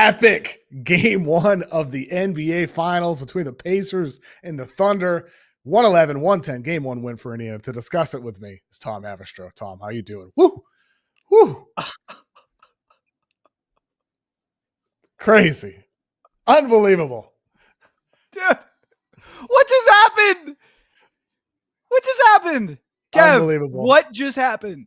epic game one of the NBA Finals between the Pacers and the Thunder. 111-110 game one win for Indiana. To discuss it with me is Tom Haberstroh. Tom, how you doing? Woo! Woo! Crazy. Unbelievable. Dude, what just happened? What just happened? Kev, unbelievable. What just happened?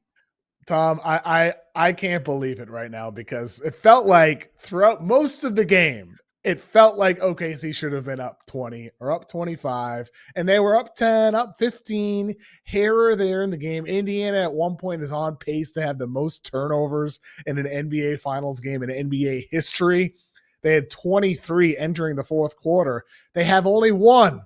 Tom, I can't believe it right now because it felt like throughout most of the game, it felt like OKC should have been up 20 or up 25, and they were up 10, up 15, here or there in the game. Indiana at one point is on pace to have the most turnovers in an NBA Finals game in NBA history. They had 23 entering the fourth quarter. They have only one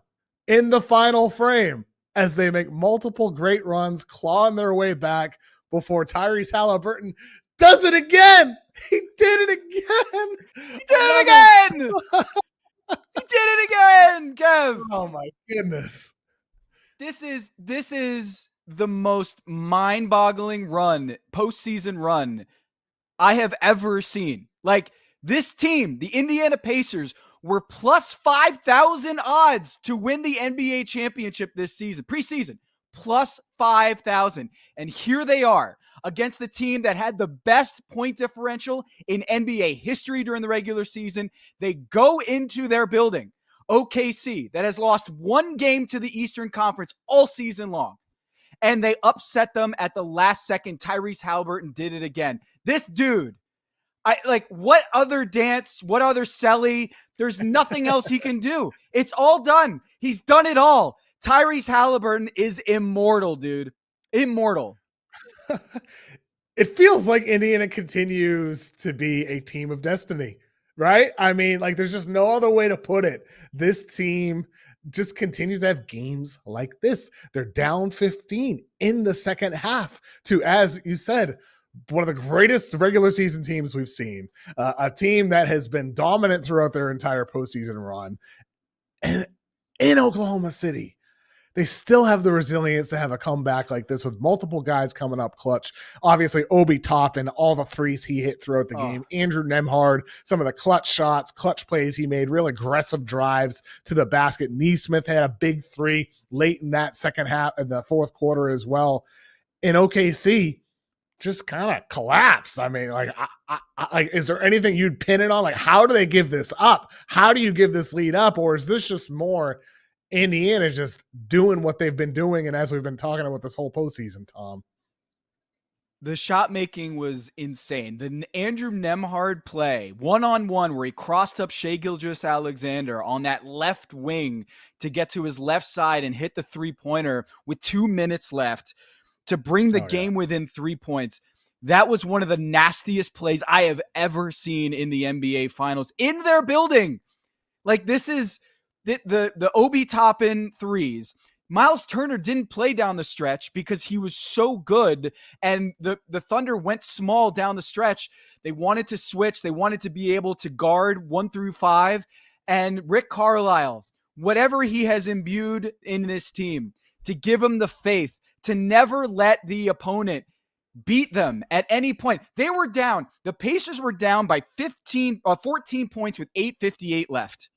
in the final frame as they make multiple great runs, clawing their way back before Tyrese Haliburton does it again. He did it again. He did it again. He did it again, Kev. Oh my goodness. This is the most mind-boggling postseason run I have ever seen. Like, this team, the Indiana Pacers, were plus 5,000 odds to win the NBA championship this season, preseason. Plus 5,000. And here they are against the team that had the best point differential in NBA history during the regular season. They go into their building, OKC, that has lost one game to the Eastern Conference all season long, and they upset them at the last second. Tyrese Haliburton did it again. This dude, what other dance, what other celly? There's nothing else he can do. It's all done. He's done it all. Tyrese Haliburton is immortal, dude. Immortal. It feels like Indiana continues to be a team of destiny, right? I mean, like, there's just no other way to put it. This team just continues to have games like this. They're down 15 in the second half to, as you said, one of the greatest regular season teams we've seen, a team that has been dominant throughout their entire postseason run. And in Oklahoma City, they still have the resilience to have a comeback like this with multiple guys coming up clutch. Obviously, Obi Toppin, all the threes he hit throughout the game. Andrew Nembhard, some of the clutch shots, clutch plays he made, real aggressive drives to the basket. Nesmith had a big three late in that second half in the fourth quarter as well. In OKC, just kind of collapsed. I mean, like, is there anything you'd pin it on? Like, how do they give this up? How do you give this lead up? Or is this just more Indiana just doing what they've been doing, and as we've been talking about this whole postseason, Tom? The shot making was insane. The Andrew Nembhard play, one-on-one, where he crossed up Shai Gilgeous-Alexander on that left wing to get to his left side and hit the three-pointer with 2 minutes left to bring the game within 3 points. That was one of the nastiest plays I have ever seen in the NBA Finals in their building. Like, this is the Obi Toppin threes. Miles Turner didn't play down the stretch because he was so good, and the Thunder went small down the stretch. They wanted to switch. They wanted to be able to guard 1 through 5. And Rick Carlisle, whatever he has imbued in this team, to give him the faith to never let the opponent beat them at any point. They were down. The Pacers were down by 14 points with 8:58 left.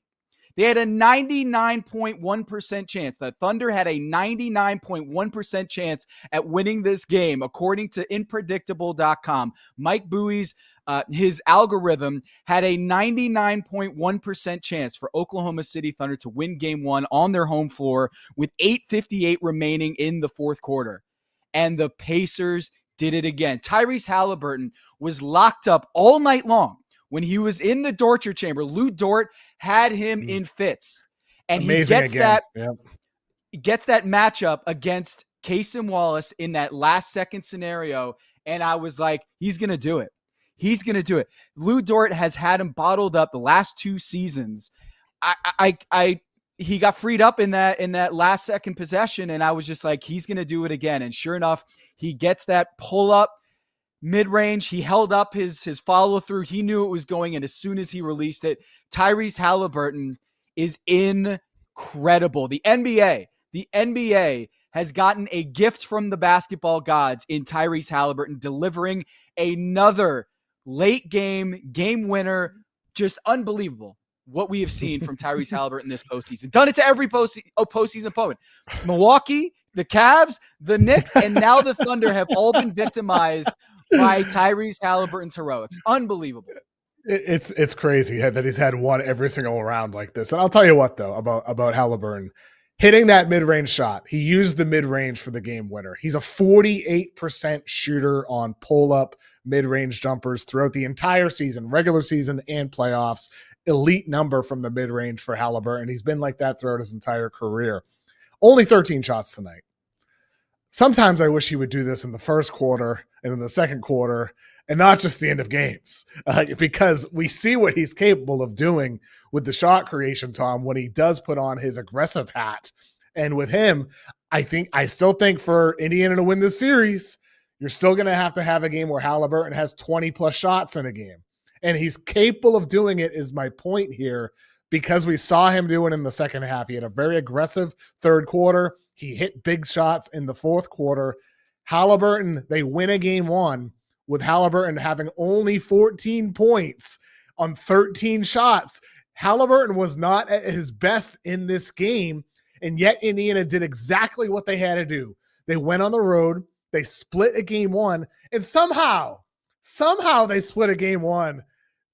They had a 99.1% chance. The Thunder had a 99.1% chance at winning this game, according to Inpredictable.com. Mike Bowie's, his algorithm had a 99.1% chance for Oklahoma City Thunder to win game one on their home floor with 8:58 remaining in the fourth quarter. And the Pacers did it again. Tyrese Haliburton was locked up all night long. When he was in the torture chamber, Lou Dort had him in fits. And amazing, he gets that matchup against Cason Wallace in that last second scenario. And I was like, he's going to do it. He's going to do it. Lou Dort has had him bottled up the last 2 seasons. He got freed up in that last second possession. And I was just like, he's going to do it again. And sure enough, he gets that pull up mid-range. He held up his follow-through. He knew it was going, and as soon as he released it, Tyrese Haliburton is incredible. The NBA has gotten a gift from the basketball gods in Tyrese Haliburton, delivering another late game winner just unbelievable what we have seen from Tyrese Haliburton this postseason. Done it to every postseason opponent. Milwaukee, the Cavs, the Knicks, and now the Thunder have all been victimized by Tyrese Haliburton's heroics. Unbelievable. It's crazy that he's had one every single round like this. And I'll tell you what, though, about Haliburton. Hitting that mid-range shot, he used the mid-range for the game winner. He's a 48% shooter on pull-up mid-range jumpers throughout the entire season, regular season and playoffs. Elite number from the mid-range for Haliburton. He's been like that throughout his entire career. Only 13 shots tonight. Sometimes I wish he would do this in the first quarter and in the second quarter and not just the end of games, because we see what he's capable of doing with the shot creation, Tom, when he does put on his aggressive hat. And with him, I still think for Indiana to win this series, you're still going to have a game where Haliburton has 20 plus shots in a game. And he's capable of doing it, is my point here, because we saw him do it in the second half. He had a very aggressive third quarter. He hit big shots in the fourth quarter. Haliburton, they win a game one with Haliburton having only 14 points on 13 shots. Haliburton was not at his best in this game, and yet Indiana did exactly what they had to do. They went on the road, they split a game one, and somehow they split a game one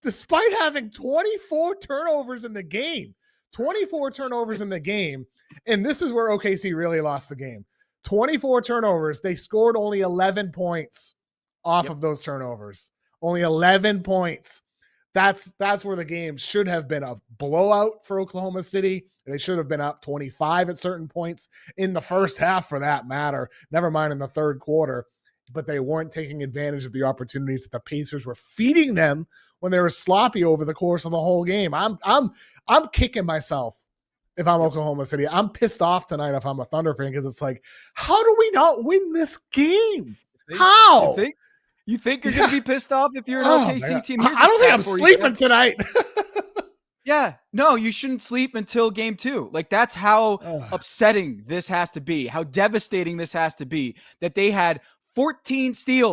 despite having 24 turnovers in the game. 24 turnovers in the game, and this is where OKC really lost the game. 24 turnovers. They scored only 11 points off of those turnovers. Only 11 points. That's where the game should have been a blowout for Oklahoma City. They should have been up 25 at certain points in the first half, for that matter. Never mind in the third quarter. But they weren't taking advantage of the opportunities that the Pacers were feeding them when they were sloppy over the course of the whole game. I'm kicking myself if I'm Oklahoma City. I'm pissed off tonight if I'm a Thunder fan, because it's like, how do we not win this game? How? You think you're going to be pissed off if you're an OKC team? I don't think I'm sleeping tonight. Yeah, no, you shouldn't sleep until game two. Like, that's how upsetting this has to be, how devastating this has to be, that they had 14 steals